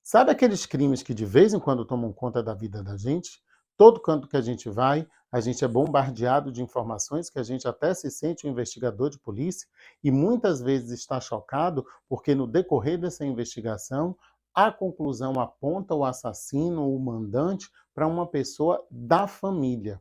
Sabe aqueles crimes que de vez em quando tomam conta da vida da gente? Todo canto que a gente vai, a gente é bombardeado de informações que a gente até se sente um investigador de polícia e muitas vezes está chocado porque no decorrer dessa investigação a conclusão aponta o assassino, o mandante, para uma pessoa da família.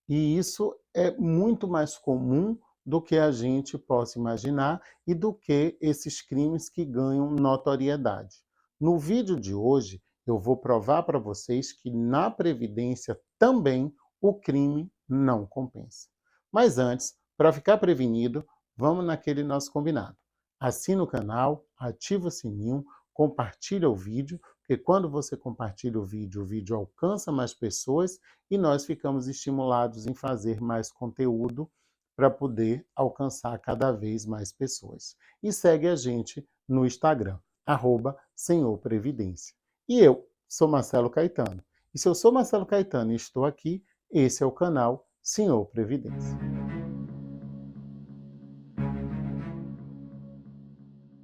E isso é muito mais comum do que a gente possa imaginar e do que esses crimes que ganham notoriedade. No vídeo de hoje, eu vou provar para vocês que na Previdência também o crime não compensa. Mas antes, para ficar prevenido, vamos naquele nosso combinado. Assina o canal, ativa o sininho, compartilha o vídeo, porque quando você compartilha o vídeo alcança mais pessoas e nós ficamos estimulados em fazer mais conteúdo para poder alcançar cada vez mais pessoas. E segue a gente no Instagram, Senhor Previdência. E eu sou Marcelo Caetano. E se eu sou Marcelo Caetano e estou aqui, esse é o canal Senhor Previdência.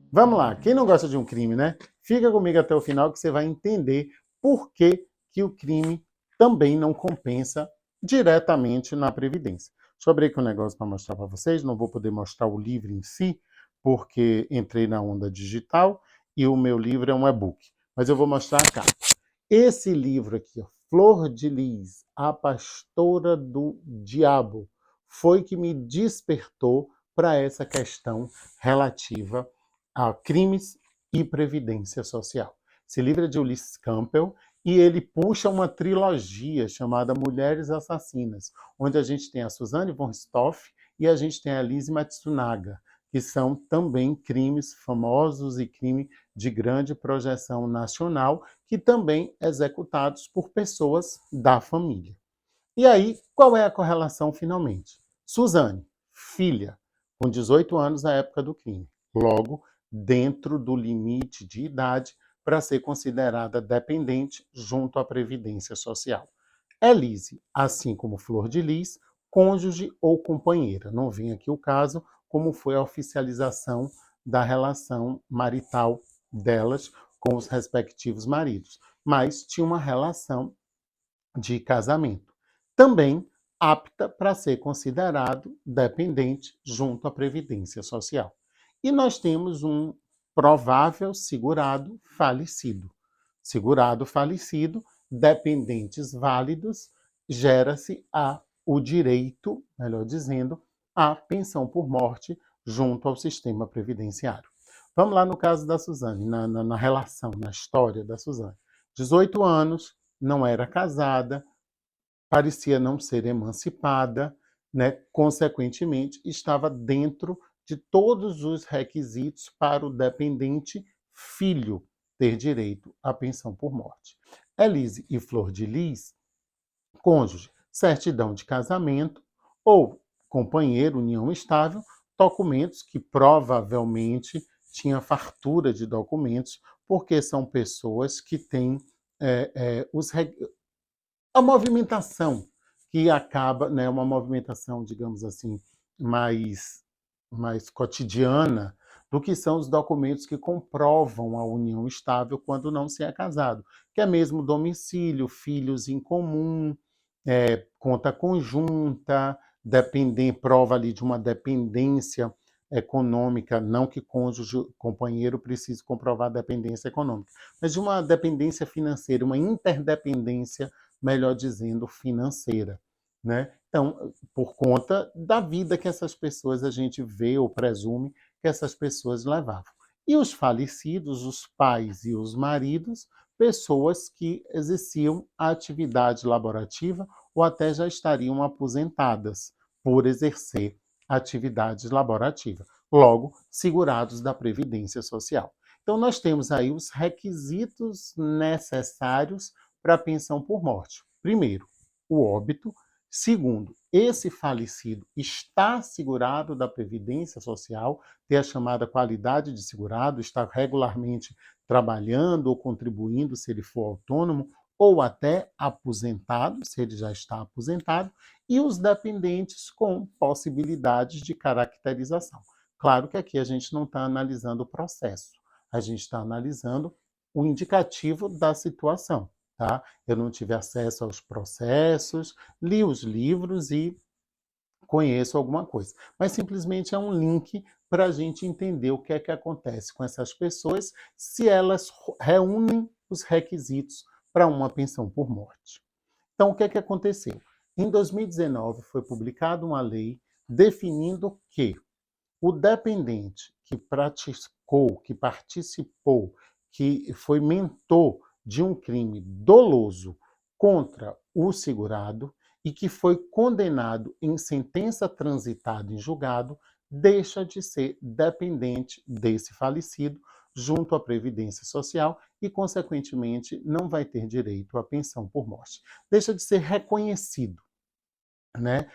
Vamos lá, quem não gosta de um crime, né? Fica comigo até o final que você vai entender por que, que o crime também não compensa diretamente na Previdência. Deixa eu abrir aqui um negócio para mostrar para vocês, não vou poder mostrar o livro em si, porque entrei na onda digital e o meu livro é um e-book. Mas eu vou mostrar a capa. Esse livro aqui, ó, Flor de Lis, A Pastora do Diabo, foi que me despertou para essa questão relativa a crimes e previdência social. Esse livro é de Ulysses Campbell e ele puxa uma trilogia chamada Mulheres Assassinas, onde a gente tem a Suzanne von Richthofen e a gente tem a Lise Matsunaga, que são também crimes famosos e crime de grande projeção nacional, que também executados por pessoas da família. E aí, qual é a correlação finalmente? Suzane, filha, com 18 anos na época do crime. Logo, dentro do limite de idade para ser considerada dependente junto à Previdência Social. Elise, assim como Flor de Lis, cônjuge ou companheira. Não vem aqui o caso como foi a oficialização da relação marital delas com os respectivos maridos, mas tinha uma relação de casamento. Também apta para ser considerado dependente junto à Previdência Social. E nós temos um provável segurado falecido. Segurado falecido, dependentes válidos, gera-se o direito, melhor dizendo, à pensão por morte junto ao sistema previdenciário. Vamos lá no caso da Suzane, na relação, na história da Suzane. 18 anos, não era casada, parecia não ser emancipada, né? Consequentemente, estava dentro de todos os requisitos para o dependente filho ter direito à pensão por morte. Elise e Flor de Lis, cônjuge, certidão de casamento ou companheiro, união estável, documentos que provavelmente tinha fartura de documentos, porque são pessoas que têm a movimentação que acaba, né, uma movimentação, digamos assim, mais cotidiana do que são os documentos que comprovam a união estável quando não se é casado, que é mesmo domicílio, filhos em comum, conta conjunta, prova ali de uma dependência econômica, não que cônjuge, companheiro precise comprovar a dependência econômica, mas de uma dependência financeira, uma interdependência, melhor dizendo, financeira, né? Então, por conta da vida que essas pessoas a gente vê ou presume que essas pessoas levavam. E os falecidos, os pais e os maridos, pessoas que exerciam a atividade laborativa ou até já estariam aposentadas por exercer atividade laborativa, logo segurados da Previdência Social. Então nós temos aí os requisitos necessários para a pensão por morte. Primeiro, o óbito. Segundo, esse falecido está segurado da Previdência Social, tem a chamada qualidade de segurado, está regularmente trabalhando ou contribuindo se ele for autônomo, ou até aposentado, se ele já está aposentado, e os dependentes com possibilidades de caracterização. Claro que aqui a gente não está analisando o processo, a gente está analisando o indicativo da situação, tá? Eu não tive acesso aos processos, li os livros e conheço alguma coisa. Mas simplesmente é um link para a gente entender o que é que acontece com essas pessoas se elas reúnem os requisitos para uma pensão por morte. Então, o que é que aconteceu? Em 2019, foi publicada uma lei definindo que o dependente que praticou, que participou, que foi mentor de um crime doloso contra o segurado e que foi condenado em sentença transitada em julgado, deixa de ser dependente desse falecido junto à Previdência Social e, consequentemente, não vai ter direito à pensão por morte. Deixa de ser reconhecido, né,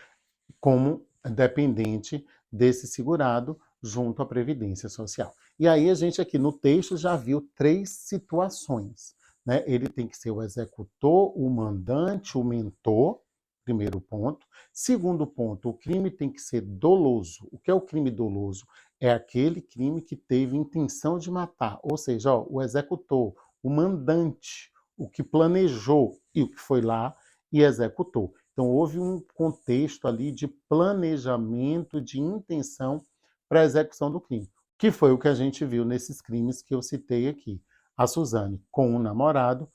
como dependente desse segurado junto à Previdência Social. E aí a gente aqui no texto já viu 3 situações, né? Ele tem que ser o executor, o mandante, o mentor, primeiro ponto. Segundo ponto, o crime tem que ser doloso. O que é o crime doloso? É aquele crime que teve intenção de matar, ou seja, ó, o executor, o mandante, o que planejou e o que foi lá e executou. Então, houve um contexto ali de planejamento, de intenção para a execução do crime, que foi o que a gente viu nesses crimes que eu citei aqui. A Suzane, com o namorado,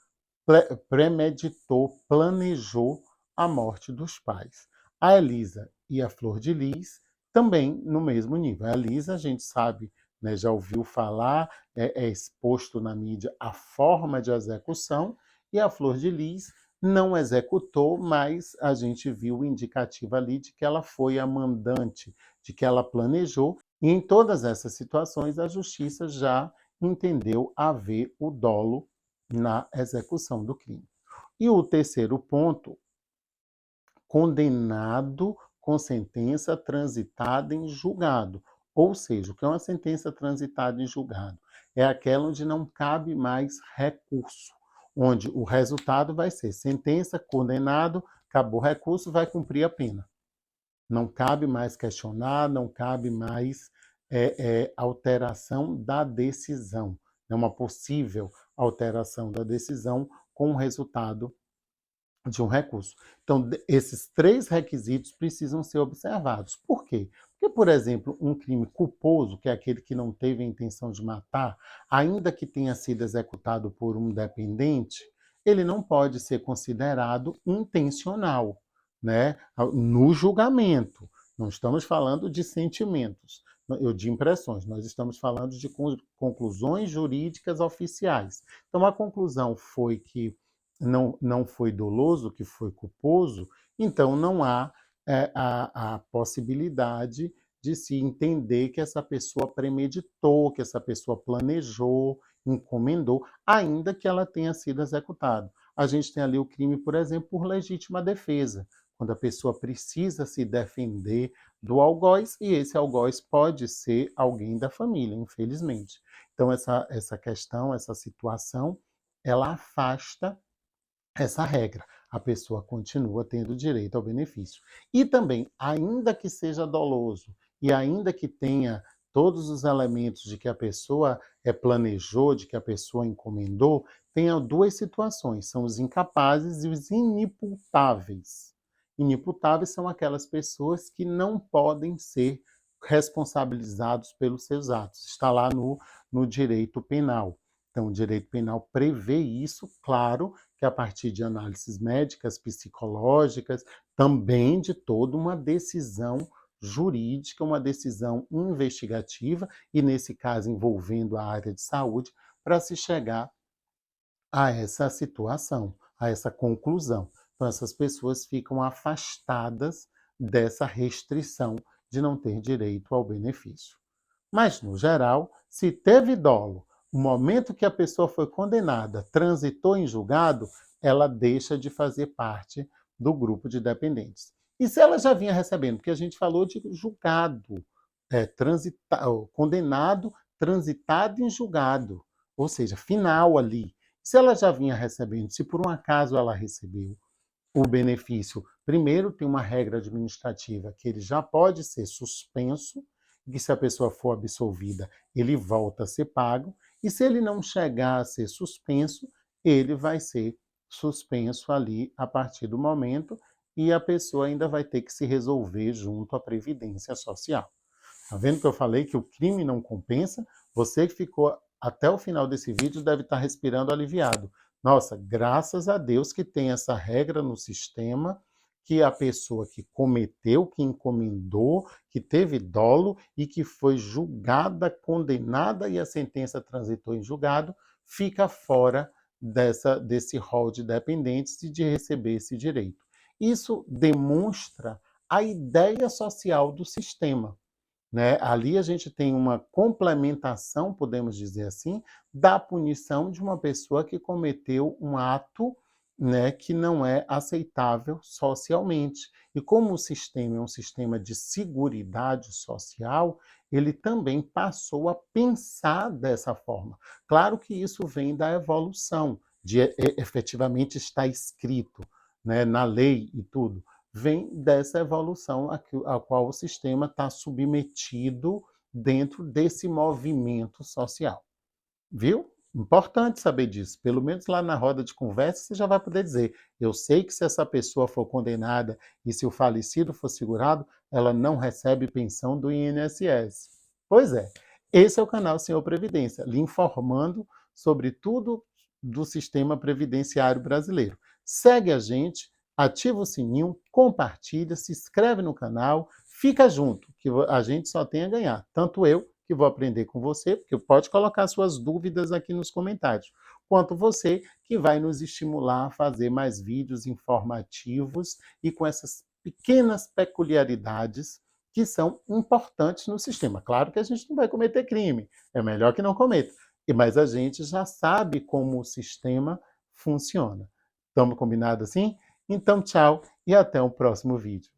premeditou, planejou a morte dos pais. A Elisa e a Flor de Lis também no mesmo nível. A Elisa, a gente sabe, né, já ouviu falar, é exposto na mídia a forma de execução, e a Flor de Lis não executou, mas a gente viu o indicativo ali de que ela foi a mandante, de que ela planejou, e em todas essas situações a justiça já entendeu haver o dolo na execução do crime. E o terceiro ponto, condenado com sentença transitada em julgado. Ou seja, o que é uma sentença transitada em julgado? É aquela onde não cabe mais recurso, onde o resultado vai ser sentença, condenado, acabou o recurso, vai cumprir a pena. Não cabe mais questionar, não cabe mais alteração da decisão. É uma possível alteração da decisão com o resultado de um recurso. Então, esses 3 requisitos precisam ser observados. Por quê? Porque, por exemplo, um crime culposo, que é aquele que não teve a intenção de matar, ainda que tenha sido executado por um dependente, ele não pode ser considerado intencional, né? No julgamento. Não estamos falando de sentimentos, de impressões, nós estamos falando de conclusões jurídicas oficiais. Então, a conclusão foi que não foi doloso, que foi culposo, então não há a possibilidade de se entender que essa pessoa premeditou, que essa pessoa planejou, encomendou, ainda que ela tenha sido executada. A gente tem ali o crime, por exemplo, por legítima defesa, quando a pessoa precisa se defender do algoz, e esse algoz pode ser alguém da família, infelizmente. Então, essa questão, essa situação, ela afasta essa regra. A pessoa continua tendo direito ao benefício. E também, ainda que seja doloso e ainda que tenha todos os elementos de que a pessoa planejou, de que a pessoa encomendou, tem 2 situações, são os incapazes e os inimputáveis. Inimputáveis são aquelas pessoas que não podem ser responsabilizados pelos seus atos. Está lá no direito penal. Então, o direito penal prevê isso, claro, que a partir de análises médicas, psicológicas, também de toda uma decisão jurídica, uma decisão investigativa, e nesse caso envolvendo a área de saúde, para se chegar a essa situação, a essa conclusão. Então, essas pessoas ficam afastadas dessa restrição de não ter direito ao benefício. Mas, no geral, se teve dolo, o momento que a pessoa foi condenada, transitou em julgado, ela deixa de fazer parte do grupo de dependentes. E se ela já vinha recebendo, porque a gente falou de julgado, condenado, transitado em julgado, ou seja, final ali. Se ela já vinha recebendo, se por um acaso ela recebeu o benefício, primeiro tem uma regra administrativa que ele já pode ser suspenso, que se a pessoa for absolvida, ele volta a ser pago, E se ele não chegar a ser suspenso, ele vai ser suspenso ali a partir do momento e a pessoa ainda vai ter que se resolver junto à Previdência Social. Tá vendo que eu falei que o crime não compensa? Você que ficou até o final desse vídeo deve estar respirando aliviado. Nossa, graças a Deus que tem essa regra no sistema, que a pessoa que cometeu, que encomendou, que teve dolo e que foi julgada, condenada e a sentença transitou em julgado, fica fora desse rol de dependentes e de receber esse direito. Isso demonstra a ideia social do sistema. Né? Ali a gente tem uma complementação, podemos dizer assim, da punição de uma pessoa que cometeu um ato, né, que não é aceitável socialmente. E como o sistema é um sistema de seguridade social, ele também passou a pensar dessa forma. Claro que isso vem da evolução, de efetivamente estar escrito, né, na lei e tudo, vem dessa evolução a qual o sistema está submetido dentro desse movimento social. Viu? Importante saber disso. Pelo menos lá na roda de conversa você já vai poder dizer: eu sei que se essa pessoa for condenada e se o falecido for segurado, ela não recebe pensão do INSS. Pois é, esse é o canal Senhor Previdência, lhe informando sobre tudo do sistema previdenciário brasileiro. Segue a gente, ativa o sininho, compartilha, se inscreve no canal, fica junto, que a gente só tem a ganhar. Tanto eu, que vou aprender com você, porque pode colocar suas dúvidas aqui nos comentários, quanto você, que vai nos estimular a fazer mais vídeos informativos e com essas pequenas peculiaridades que são importantes no sistema. Claro que a gente não vai cometer crime, é melhor que não cometa, mas a gente já sabe como o sistema funciona. Estamos combinados assim? Então, tchau e até o próximo vídeo.